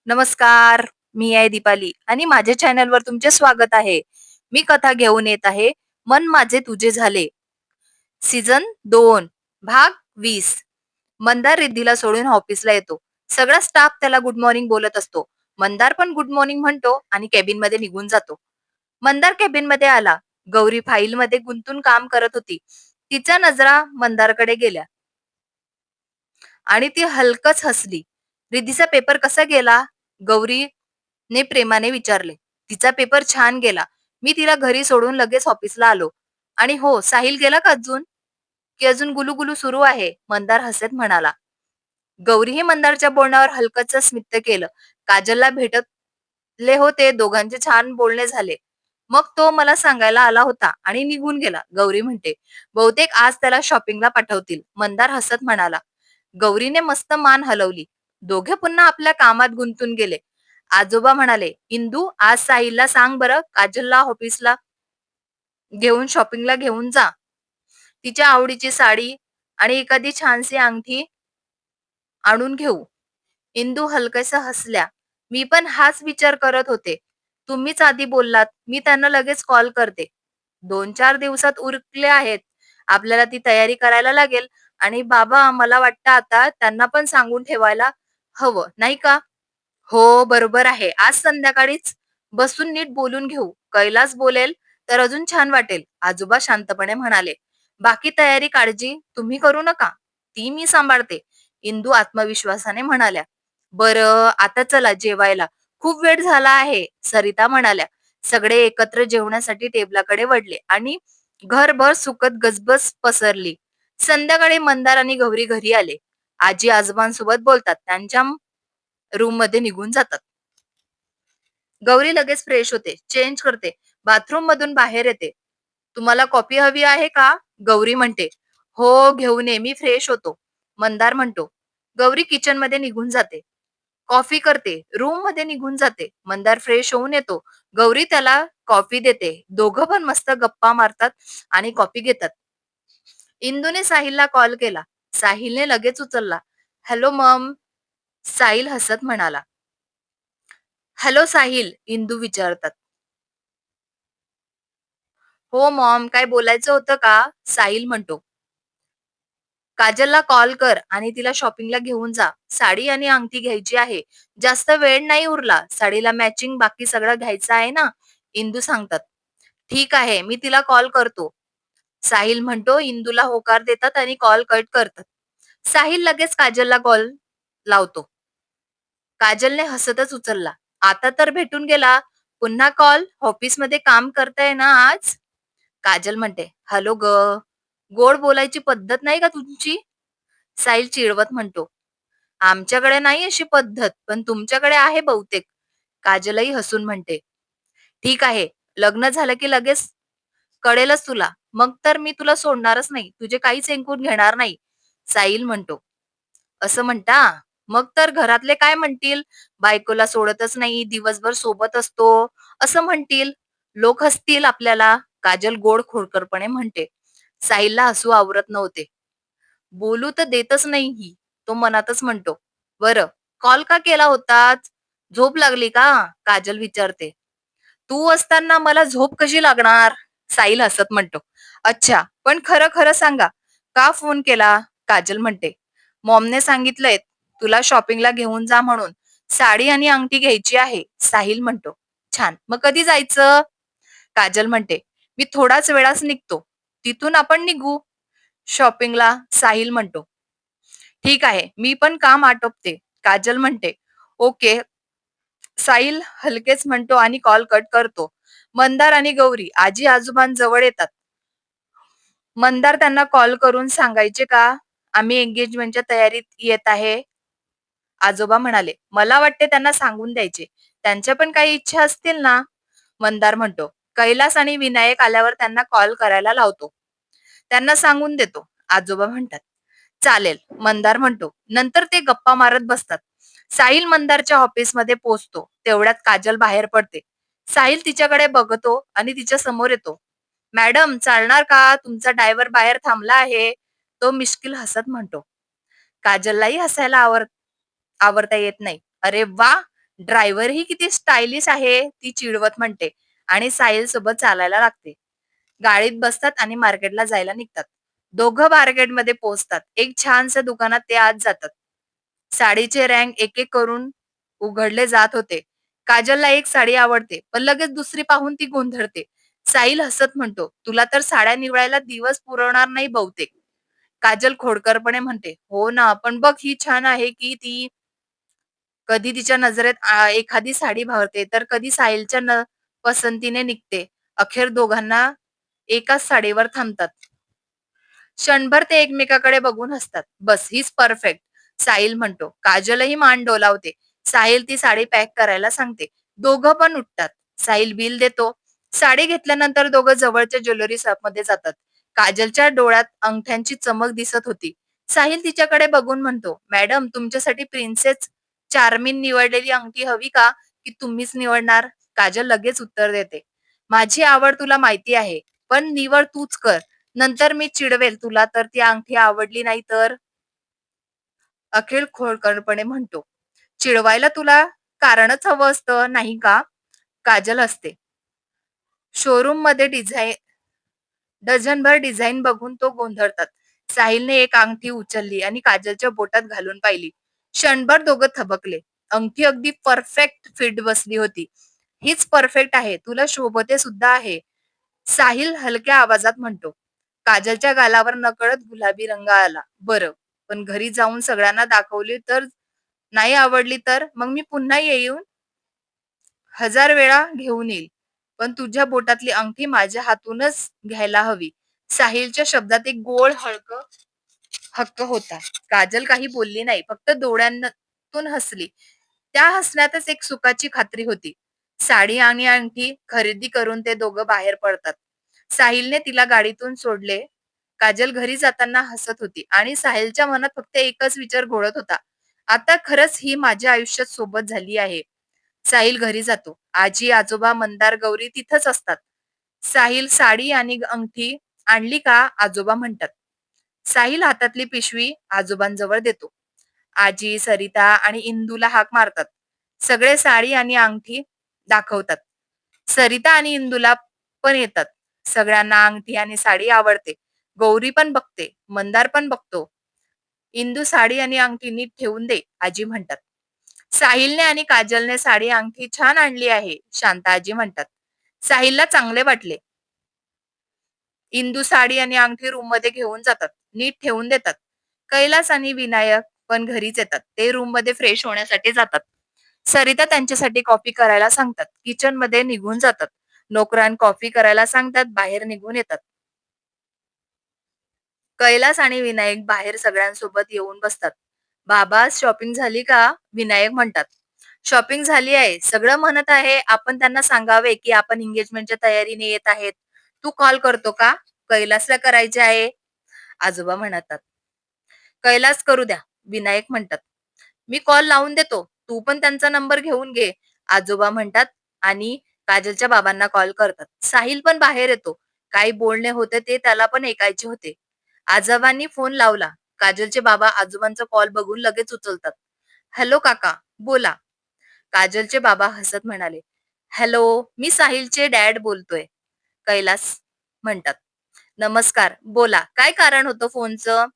नमस्कार, मी आहे दीपाली आणि माझ्या चॅनलवर तुमचे स्वागत आहे. मी कथा घेऊन येत आहे, मन माझे तुझे झाले. सीझन 2 भाग 20. मंदार रिद्धीला सोडून ऑफिसला येतो. सगळा स्टाफ त्याला गुड मॉर्निंग बोलत असतो. मंदार पण गुड मॉर्निंग म्हणतो आणि केबिन मध्ये निघून जातो. मंदार केबिन मध्ये आला. गौरी फाईल मध्ये गुंतून काम करत होती. तिच्या नजरा मंदारकडे गेल्या आणि ती हलकच हसली. रिद्धीचा पेपर कसा गेला? गौरीने प्रेमाने विचारले. तिचा पेपर छान गेला. मी तिला घरी सोडून लगेच ऑफिसला आलो. आणि हो, साहिल गेला का अजून? की अजून गुलुगुलू सुरू आहे? मंदार हसत म्हणाला. गौरीही मंदारच्या बोलण्यावर हलकच स्मित केलं. काजलला भेटले होते, दोघांचे छान बोलणे झाले. मग तो मला सांगायला आला होता आणि निघून गेला, गौरी म्हणते. बहुतेक आज त्याला शॉपिंगला पाठवतील, मंदार हसत म्हणाला. गौरीने मस्त मान हलवली. दोघे पुन्हा आपल्या कामात गुंतून गेले. आजोबा म्हणाले, इंदू आज साहिलला सांग बरं, काजलला ऑफिसला घेऊन शॉपिंगला घेऊन जा. तिच्या आवडीची साडी आणि एखादी छानशी अंगठी आणून घेऊ. इंदू हलकस हसल्या. मी पण हाच विचार करत होते. तुम्हीच आधी बोललात, मी त्यांना लगेच कॉल करते. 2-4 दिवसात उरकले आहेत. आपल्याला ती तयारी करायला लागेल आणि बाबा मला वाटतं आता त्यांना पण सांगून ठेवायला हवं, नाही का? हो, बरोबर आहे. आज संध्याकाळीच बसून नीट बोलून घेऊ. कैलास बोलेल तर अजून छान वाटेल, आजोबा शांतपणे म्हणाले. बाकी तयारी काळजी तुम्ही करू नका. ती मी सांभाळते, इंदू आत्मविश्वासाने म्हणाल्या. बरं, आता चला जेवायला. खूप वेळ झाला आहे, सरिता म्हणाल्या. सगळे एकत्र जेवण्यासाठी टेबलाकडे वळले आणि घरभर सुखद गजबज पसरली. संध्याकाळी मंदार आणि गौरी घरी आले. आजी आजोबांसोबत बोलतात, त्यांच्या रूम मध्ये निघून जातात. गौरी लगेच फ्रेश होते, चेंज करते, बाथरूम मधून बाहेर येते. तुम्हाला कॉफी हवी आहे का? गौरी म्हणते. हो, घेऊन ये, मी फ्रेश होतो, मंदार म्हणतो. गौरी किचन मध्ये निघून जाते. कॉफी करते, रूम मध्ये निघून जाते. मंदार फ्रेश होऊन येतो. गौरी त्याला कॉफी देते. दोघं पण मस्त गप्पा मारतात आणि कॉफी घेतात. इंदूने साहिलला कॉल केला. साहिलने लगेच उचलला. हॅलो मम, साहिल हसत म्हणाला. हॅलो साहिल, इंदू विचारतात. हो मॉम, काय बोलायचं होतं का? साहिल म्हणतो. काजलला कॉल कर आणि तिला शॉपिंगला घेऊन जा. साडी आणि अंगठी घ्यायची आहे. जास्त वेळ नाही उरला. साडीला मॅचिंग बाकी सगळं घ्यायचं आहे ना? इंदू सांगतात. ठीक आहे, मी तिला कॉल करतो, साहिल म्हणतो. इंदूला होकार देतात आणि कॉल कट करतात. साहिल लगेच काजलला कॉल लावतो. काजलने हसतच उचलला. आता तर भेटून गेला. पुन्हा कॉल? ऑफिसमध्ये काम करताय ना आज? काजल म्हणते. हॅलो ग, गोड बोलायची पद्धत नाही का तुमची? साहिल चिडवत म्हणतो. आमच्याकडे नाही अशी पद्धत, पण तुमच्याकडे आहे बहुतेक. काजलही हसून म्हणते. ठीक आहे, लग्न झालं की लगेच कळेलच तुला. मग तर मी तुला सोडणारच नाही, तुझे काहीच ऐकून घेणार नाही, साहिल म्हणतो. असं म्हणता? मग तर घरातले काय म्हणतील? बायकोला सोडतच नाही, दिवसभर सोबत असतो, असं म्हणतील. लोक हसतील आपल्याला, काजल गोड खोडकरपणे म्हणते. साहिलला हसू आवरत नव्हते. बोलू तर देतच नाही ही, तो मनातच म्हणतो. बरं, कॉल का केला होताच? झोप लागली का? काजल विचारते. तू असताना मला झोप कशी लागणार? साहिल हसत म्हणतो. अच्छा, पण खरं खरं सांगा, का फोन केला? काजल म्हणते. मॉमने सांगितलंय तुला शॉपिंगला घेऊन जा म्हणून. साडी आणि अंगठी घ्यायची आहे, साहिल म्हणतो. छान, मग कधी जायचं? काजल म्हणते. मी थोडाच वेळाच निघतो. तिथून आपण निघू शॉपिंगला, साहिल म्हणतो. ठीक आहे, मी पण काम आटोपते, काजल म्हणते. ओके, साहिल हलकेच म्हणतो आणि कॉल कट करतो. मंदार आणि गौरी आजी आजोबांजवळ येतात. मंदार त्यांना कॉल करून सांगायचे का? आम्ही एंगेजमेंटच्या तयारीत येत आहे, आजोबा म्हणाले. मला वाटते त्यांना सांगून द्यायचे. त्यांच्या पण काही इच्छा असतील ना? मंदार म्हणतो. कैलास आणि विनायक आल्यावर त्यांना कॉल करायला लावतो. त्यांना सांगून देतो, आजोबा म्हणतात. चालेल, मंदार म्हणतो. नंतर ते गप्पा मारत बसतात. साहिल मंदारच्या ऑफिसमध्ये पोहोचतो. तेवढ्यात काजल बाहेर पडते. साहिल तिच्याकडे बघतो आणि तिच्या समोर येतो. मॅडम, चालणार का? तुमचा ड्रायव्हर बाहेर थांबला आहे, तो मिश्किल हसत म्हणतो. काजललाही हसायला आवरता येत नाही. अरे वा, ड्रायव्हर ही किती स्टायलिश आहे, ती चिडवत म्हणते आणि साहिल सोबत चालायला लागते. गाडीत बसतात आणि मार्केटला जायला निघतात. दोघं मार्केटमध्ये पोहोचतात. एक छानसं दुकानात ते आत जातात. साडीचे रँक एक-एक करून उघडले जात होते. काजलला एक साडी आवडते, पण लगेच दुसरी पाहून ती गोंधळते. साहिल हसत म्हणतो, "तुला तर साड्या निवडायला दिवस पुरवणार नाही बहुतेक." काजल खोडकरपणे म्हणते, "हो ना, पण बघ ही छान आहे की ती." कधी तिच्या नजरेत एखादी साडी भावते, तर कधी साहिलच्या पसंतीने निघते. अखेर दोघांना एकाच साडीवर थांबतात. क्षणभर ते एकमेकाकडे बघून हसतात. "बस हीच परफेक्ट," साहिल म्हणतो. काजलही मान डोलावते. साहिल ती साडी पॅक करायला सांगते. दोघं पण उठतात. साहिल बिल देतो. साडी घेतल्यानंतर दोघं जवळच्या ज्वेलरी शॉपमध्ये जातात. काजलच्या डोळ्यात अंगठ्यांची चमक दिसत होती. साहिल तिच्याकडे बघून म्हणतो, "मॅडम, तुमच्यासाठी प्रिन्सेस चार्मिन निवडलेली अंगठी हवी का? की तुम्हीच निवडणार?" काजल लगेच उत्तर देते, "माझी आवड तुला माहिती आहे, पण निवड तूच कर. नंतर मी चिडवेल तुला तर ती अंगठी आवडली नाही तर." अखिल खोडकरपणे म्हणतो, "चिडवायला तुला कारणच हवं असतं, नाही का?" काजल हसते. शोरूममध्ये डझनभर डिझाईन बघून तो गोंधळतात. साहिलने एक अंगठी उचलली आणि काजलच्या बोटात घालून पाहिली. क्षणभर दोघं थबकले. अंगठी अगदी परफेक्ट फिट बसली होती. "हीच परफेक्ट आहे. तुला शोभते सुद्धा आहे," साहिल हलक्या आवाजात म्हणतो. काजलच्या गालावर नकळत गुलाबी रंग आला. "बरं, पण घरी जाऊन सगळ्यांना दाखवली तर नाही आवडली तर? मग मी पुन्हा येऊन 1000 वेळा घेऊन येईल. पण तुझ्या बोटातली अंगठी माझ्या हातूनच घ्यायला हवी." साहिलच्या शब्दात एक गोड हळकं हक्क होता. काजल काही बोलली नाही, फक्त डोळ्यांतून हसली. त्या हसण्यातच एक सुखाची खात्री होती. साडी आणि अंगठी खरेदी करून ते दोघं बाहेर पडतात. साहिलने तिला गाडीतून सोडले. काजल घरी जाताना हसत होती आणि साहिलच्या मनात फक्त एकच विचार घोळत होता, आता खरंच ही माझ्या आयुष्यात सोबत झाली आहे. साहिल घरी जातो. आजी, आजोबा, मंदार, गौरी तिथंच असतात. साहिल साडी आणि अंगठी आणली का? आजोबा म्हणतात. साहिल हातातली पिशवी आजोबांजवळ देतो. आजी, सरिता आणि इंदूला हाक मारतात. सगळे साडी आणि अंगठी दाखवतात. सरिता आणि इंदूला पण येतात. सगळ्यांना अंगठी आणि साडी आवडते. गौरी पण बघते. मंदार पण बघतो. इंदू साडी आणि अंगठी नीट ठेवून दे, आजी म्हणतात. साहिलने आणि काजलने साडी अंगठी छान आणली आहे, शांता आजी म्हणतात. साहिलला चांगले वाटले. इंदू साडी आणि अंगठी रूममध्ये घेऊन जातात. नीट ठेवून देतात. कैलास आणि विनायक पण घरीच येतात. ते रूममध्ये फ्रेश होण्यासाठी जातात. सरिता त्यांच्यासाठी कॉफी करायला सांगतात. किचनमध्ये निघून जातात. नोकरान कॉफी करायला सांगतात. बाहेर निघून येतात. कैलास आणि विनायक बाहेर सगळ्यांसोबत येऊन बसतात. "बाबा, शॉपिंग झाली का?" विनायक म्हणतात. "शॉपिंग झाली आहे. सगळं म्हणत आहे आपण त्यांना सांगावे की आपण एंगेजमेंटच्या तयारीने येत आहेत. तू कॉल करतो का?" "कैलासला करायचे आहे," आजोबा म्हणतात. "कैलास करू द्या," विनायक म्हणतात. "मी कॉल लावून देतो. तू पण त्यांचा नंबर घेऊन घे," आजोबा म्हणतात आणि काजलच्या बाबांना कॉल करतात. साहिल पण बाहेर येतो. काही बोलणे होते ते त्याला पण ऐकायचे होते. आजोबांनी फोन लावला. काजलचे बाबा आजोबांचा कॉल बघून लगेच उचलतात. "हॅलो काका, बोला." काजलचे बाबा हसत म्हणाले, "हॅलो, मी साहिलचे डॅड बोलतोय." कैलास म्हणतात, "नमस्कार, बोला. काय कारण होतं फोनचं?"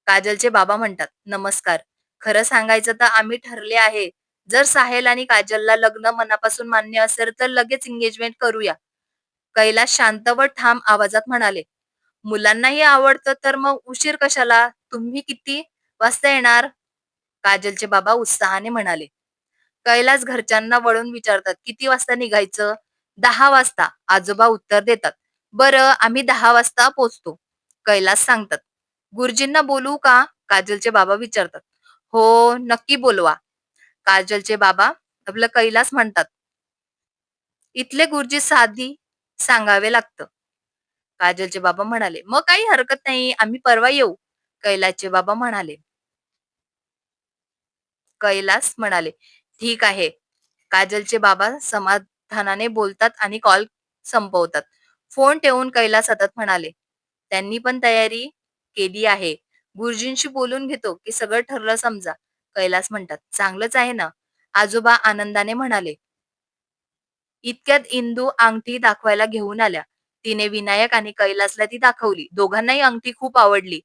काजलचे बाबा म्हणतात, "नमस्कार. खरं सांगायचं तर आम्ही ठरले आहे. जर साहिल आणि काजलला लग्न मनापासून मान्य असेल तर लगेच एंगेजमेंट करूया." कैलास शांत व ठाम आवाजात म्हणाले, "मुलांनाही आवडतं तर मग उशीर कशाला? तुम्ही किती वाजता येणार?" काजलचे बाबा उत्साहाने म्हणाले. कैलास घरच्यांना वळून विचारतात, "किती वाजता निघायचं?" "10 वाजता," आजोबा उत्तर देतात. "बरं, आम्ही 10 वाजता पोचतो," कैलास सांगतात. "गुरुजींना बोलवू का?" काजलचे बाबा विचारतात. "हो, नक्की बोलवा," काजलचे बाबा आपलं कैलास म्हणतात. "इथले गुरुजी साधी सांगावे लागतं," काजलचे बाबा म्हणाले. "मग काही हरकत नाही, आम्ही परवा येऊ," कैलासचे बाबा म्हणाले. कैलास म्हणाले, "ठीक आहे." काजलचे बाबा समाधानाने बोलतात आणि कॉल संपवतात. फोन ठेवून कैलास सतत म्हणाले, "त्यांनी पण तयारी केली आहे. गुरुजींशी बोलून घेतो की सगळं ठरलं समजा." कैलास म्हणतात, "चांगलंच आहे ना." आजोबा आनंदाने म्हणाले. इतक्यात इंदू अंगठी दाखवायला घेऊन आल्या. तिने विनायक आणि कैलासला ती दाखवली. दोघांनाही अंगठी खूप आवडली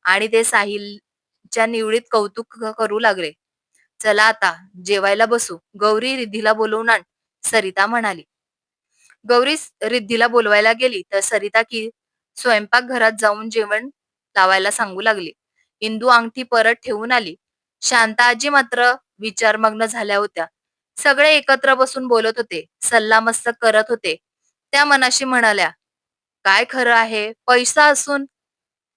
आणि ते साहिलच्या निवडीत कौतुक करू लागले. चला आता जेवायला बसू. गौरी रिद्धीला बोलवून आण, सरिता म्हणाली. गौरी रिद्धीला बोलवायला गेली तर सरिता की स्वयंपाकघरात जाऊन जेवण लावायला सांगू लागली. इंदू अंगठी परत ठेवून आली. शांता आजी मात्र विचारमग्न झाल्या होत्या. सगळे एकत्र बसून बोलत होते, सल्लामसलत करत होते. त्या मनाशी म्हणाल्या, काय खरं आहे, पैसा असून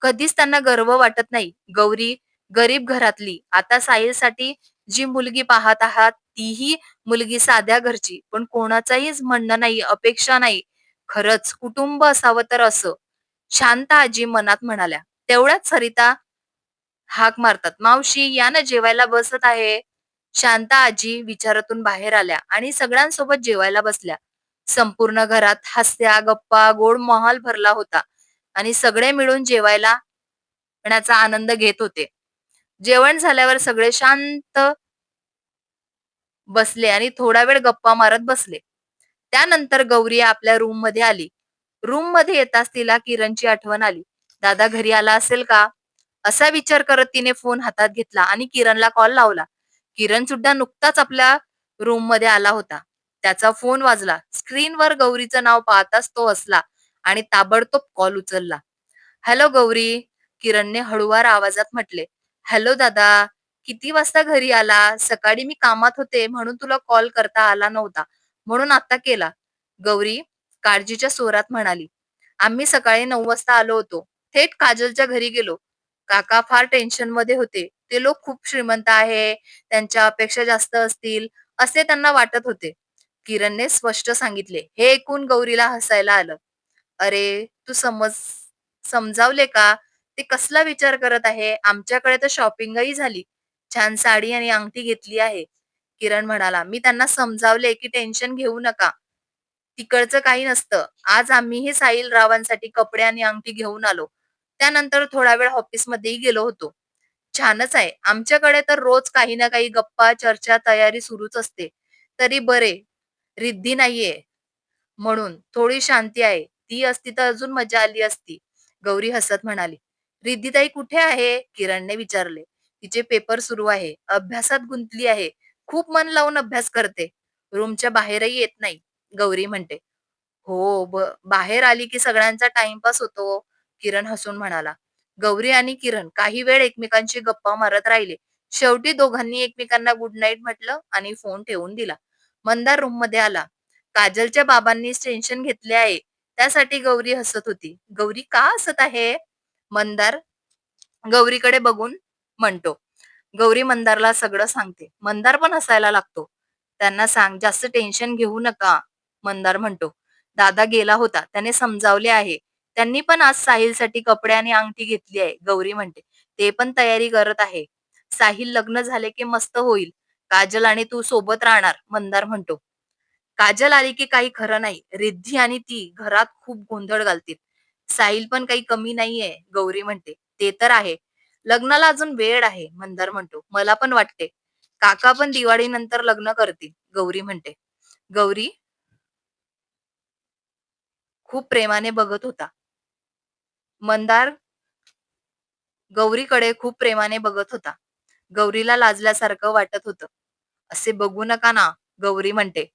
कधीच त्यांना गर्व वाटत नाही. गौरी गरीब घरातली, आता साहिलसाठी जी मुलगी पाहत आहात तीही मुलगी साध्या घरची, पण कोणाचाही म्हणणं नाही, अपेक्षा नाही. खरंच कुटुंब असावं तर असं. शांत आजी मनात म्हणाल्या. तेवढ्यात सरिता हाक मारतात, मावशी या ना जेवायला बसत आहे. शांता आजी विचारातून बाहेर आल्या आणि सगळ्यांसोबत जेवायला बसल्या. संपूर्ण घरात हास्या, गप्पा, गोड माहोल भरला होता आणि सगळे मिळून जेवायला ण्याचा आनंद घेत होते. जेवण झाल्यावर सगळे शांत बसले आणि थोडा वेळ गप्पा मारत बसले. त्यानंतर गौरी आपल्या रूम मध्ये आली. रूम मध्ये येताच तिला किरणची आठवण आली. दादा घरी आला असेल का, असा विचार करत तिने फोन हातात घेतला आणि किरणला कॉल लावला. किरण सुद्धा नुकताच आपल्या रूम मध्ये आला होता. त्याचा फोन वाजला. स्क्रीनवर गौरीचं नाव पाहताच तो हसला आणि ताबडतोब कॉल उचलला. हॅलो गौरी, किरणने हळूवार आवाजात म्हटले. हॅलो दादा, किती वाजता घरी आला? सकाळी मी कामात होते म्हणून तुला कॉल करता आला नव्हता, म्हणून आता केला. गौरी काळजीच्या स्वरात म्हणाली. आम्ही सकाळी 9 वाजता आलो होतो. थेट काजलच्या घरी गेलो. काका फार टेन्शन मध्ये होते. ते लोक खूप श्रीमंत आहे, त्यांच्या अपेक्षा जास्त असतील असे त्यांना वाटत होते. किरणने स्पष्ट सांगितले. हे ऐकून गौरीला हसायला आलं. अरे तू समजावले का? ते कसला विचार करत आहे? आमच्याकडे तर शॉपिंगही झाली. छान साडी आणि अंगठी घेतली आहे. किरण म्हणाला. मी त्यांना समजावले की टेन्शन घेऊ नका. तिकडचं काही नसतं. आज आम्हीही साहिल रावांसाठी कपडे आणि अंगठी घेऊन आलो. त्यानंतर थोडा वेळ ऑफिसमध्येही गेलो होतो. छानच आहे. आमच्याकडे तर रोज काही ना काही गप्पा, चर्चा, तयारी सुरूच असते. तरी बरे, रिद्धी नाहीये म्हणून थोडी शांती आहे. ती असती तर अजून मजा आली असती. गौरी हसत म्हणाली. रिद्धिताई कुठे आहे? किरणने विचारले. तिचे पेपर सुरू आहे. अभ्यासात गुंतली आहे. खूप मन लावून अभ्यास करते. रूमच्या बाहेरही येत नाही. गौरी म्हणते. हो, बाहेर आली की सगळ्यांचा टाइमपास होतो. किरण हसून म्हणाला. गौरी आणि किरण काही वेळ एकमेकांशी गप्पा मारत राहिले. शेवटी दोघांनी एकमेकांना गुड नाईट म्हटलं आणि फोन ठेवून दिला. मंदार रूम मध्ये आला. काजलच्या बाबांनी टेन्शन घेतले आहे. त्यासाठी गौरी हसत होती. गौरी का हसत आहे? मंदार गौरीकडे बघून म्हणतो. गौरी मंदारला सगळं सांगते. मंदार पण हसायला लागतो. त्यांना सांग जास्त टेन्शन घेऊ नका, मंदार म्हणतो. दादा गेला होता, त्याने समजावले आहे. त्यांनी पण आज साहिलसाठी कपडे आणि अंगठी घेतली आहे, गौरी म्हणते. ते पण तयारी करत आहे. साहिल लग्न झाले की मस्त होईल. काजल आणि तू सोबत राहणार, मंदार म्हणतो. काजल आली की काही खरं नाही. रिद्धी आणि ती घरात खूप गोंधळ घालतील. साहिल पण काही कमी नाहीये, गौरी म्हणते. ते तर आहे. लग्नाला अजून वेळ आहे, मंदार म्हणतो. मला पण वाटते. काका पण दिवाळी नंतर लग्न करतील, गौरी म्हणते. गौरी खूप प्रेमाने बघत होता. मंदार गौरीकडे खूप प्रेमाने बघत होता. गौरीला लाजल्यासारखं वाटत होतं. असे बघू नका ना, गौरी म्हणते.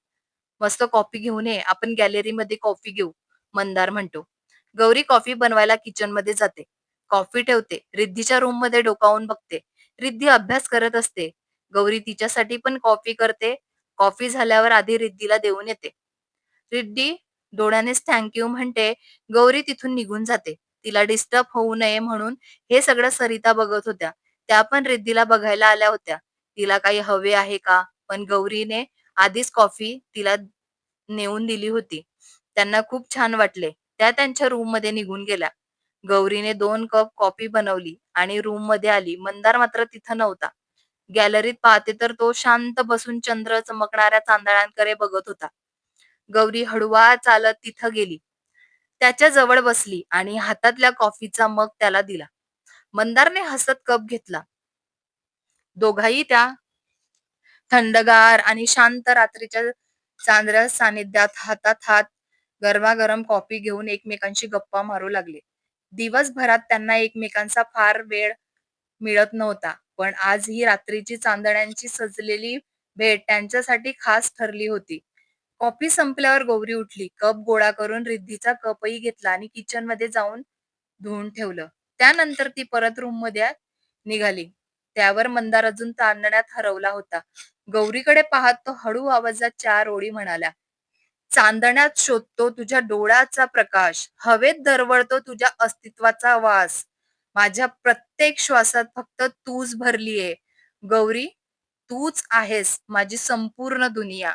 मस्त कॉफी घेऊन ये, आपण गॅलरीमध्ये कॉफी घेऊ, मंदार म्हणतो. गौरी कॉफी बनवायला किचन मध्ये जाते. कॉफी ठेवते. रिद्धीच्या रूम मध्ये डोकावून बघते. रिद्धी अभ्यास करत असते. गौरी तिच्यासाठी पण कॉफी करते. कॉफी झाल्यावर आधी रिद्धीला देऊन येते. रिद्धी डोळ्यानेच थँक्यू म्हणते. गौरी तिथून निघून जाते. तिला डिस्टर्ब होऊ नये म्हणून हे सगळं सरिता बघत होत्या. त्या पण रिद्धीला बघायला आल्या होत्या. तिला काही हवे आहे का? पण गौरीने आधीच कॉफी तिला नेऊन दिली होती. त्यांना खूप छान वाटले. त्या त्यांच्या रूम मध्ये निघून गेल्या. गौरीने 2 कप कॉफी बनवली आणि रूम मध्ये आली. मंदार मात्र तिथं नव्हता. गॅलरीत पाहते तर तो शांत बसून चंद्र चमकणाऱ्या चांदण्यांकडे बघत होता. गौरी हळूवार चालत तिथं गेली. त्याच्या जवळ बसली आणि हातातल्या कॉफीचा मग त्याला दिला. मंदारने हसत कप घेतला. दोघाही त्या थंडगार आणि शांत रात्रीच्या चांदण्या सानिध्यात हातात हात गरमागरम कॉफी घेऊन एकमेकांशी गप्पा मारू लागले. दिवसभरात त्यांना एकमेकांचा फार वेळ मिळत नव्हता, पण आज ही रात्रीची चांदण्यांची सजलेली भेट त्यांच्यासाठी खास ठरली होती. कॉफी संपल्यावर गौरी उठली. कप गोळा करून रिद्धीचा कपही घेतला आणि किचनमध्ये जाऊन धुवून ठेवलं. त्यानंतर ती परत रूममध्ये निघाली. त्यावर मंदार अजून चांदण्यात हरवला होता. गौरीकडे पाहत तो हळू आवाजात 4 ओळी म्हणाला. चांदण्यात शोधतो तुझ्या डोळ्याचा प्रकाश, हवेत दरवळतो तुझ्या अस्तित्वाचा वास. माझ्या प्रत्येक श्वासात फक्त तूच भरलीये. गौरी, तूच आहेस माझी संपूर्ण दुनिया.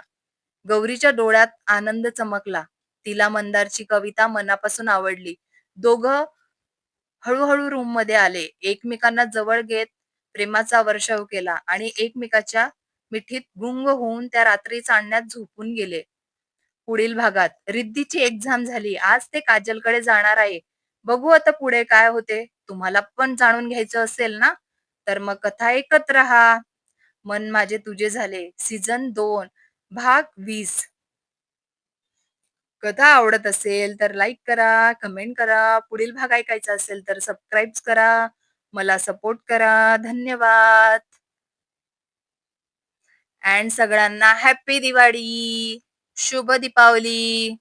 गौरीच्या डोळ्यात आनंद चमकला. तिला मंदारची कविता मनापासून आवडली. दोघं हळूहळू रूममध्ये आले. एकमेकांना जवळ घेत प्रेमाचा वर्षाव केला आणि एकमेकाच्या मिठीत गुंग होऊन त्या रात्री चांदण्यात झोपून गेले. पुढील भागात रिद्धीची एक्झाम झाली. आज ते काजलकडे जाणार आहे. बघू आता पुढे काय होते. तुम्हाला पण जाणून घ्यायचं असेल ना, तर मग कथा ऐकत राहा. मन माझे तुझे झाले सीझन 2 भाग 20. कथा आवडत असेल तर लाईक करा, कमेंट करा. पुढील भाग ऐकायचा असेल तर सबस्क्राईब करा. मला सपोर्ट करा. धन्यवाद. अँड सगळ्यांना हॅपी दिवाळी. शुभ दीपावली.